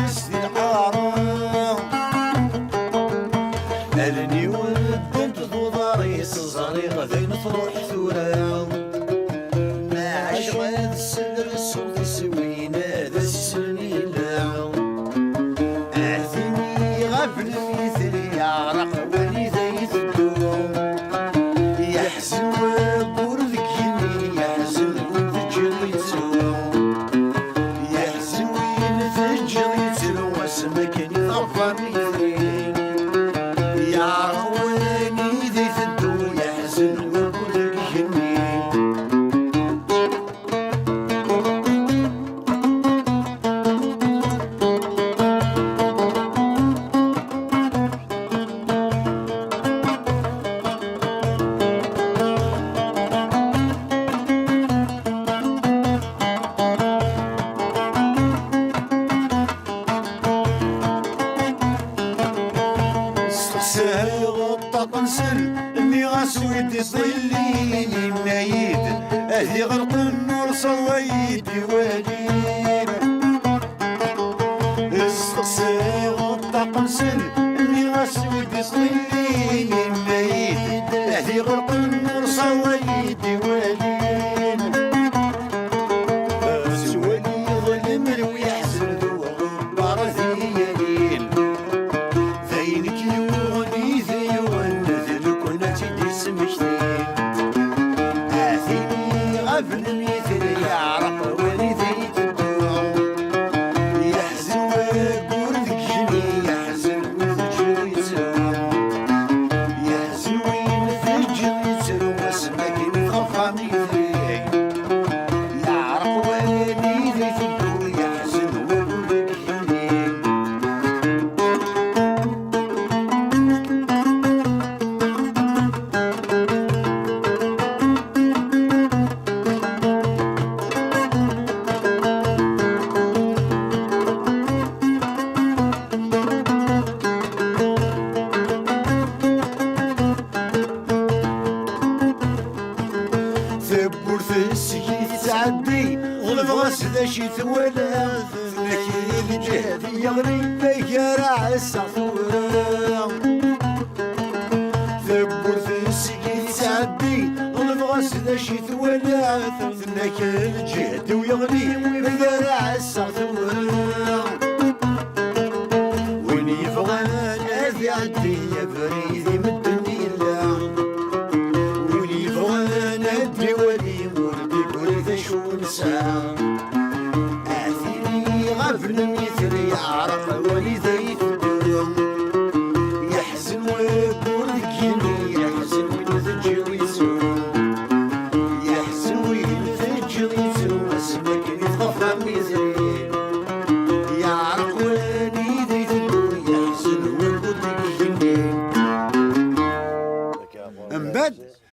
وسط الحارة أرني ودنت ضريس صغير ذين تروح ثورة ما عاش غاد السدر الصوت سوينا ذا السنيلة أعثني غفل مثلي يعرق ولي زيت الدوم يحزن وبرذك يمي يحزن وتجريتو يحزن وين تجريتو واسمك يضربني ثرين يعرق ولي زيت الدوم يحزن وبرذك يمي سهل غطى نسل اني غاسويد يصليني منايد اهي غرق النور صويدي وليد استقسي غطى نسل اني غاسويد يصليني منايد اهي غرق النور صويدي وليد سوالي ظلم ويحزن ذو غبار ثيالين ذينك يغني ذيوان ذلك نتي سمشتين آثني غفل مثل يعرق ولي ذيت الدوم يحزن ويقول ذك جني يحزن وذجريتو يحزن وين ذجريتو واسمك نغفى مثلي يعرق ولي ذيت الدوم يحزن ويقول ذك جني ثبور ثسكي تعدي غلف غسل شي ثولا ثنكي الجهد يغري فيك راعس عثورا ثبور ثسكي تعدي غلف غسل شي ثولا ثنكي الجهد ويغري فيك راعس عثورا وين يبغى ناس يعدي يا فريدي من الدنيا ولي فوانا ندري ولي مردي كل ذا شو نسام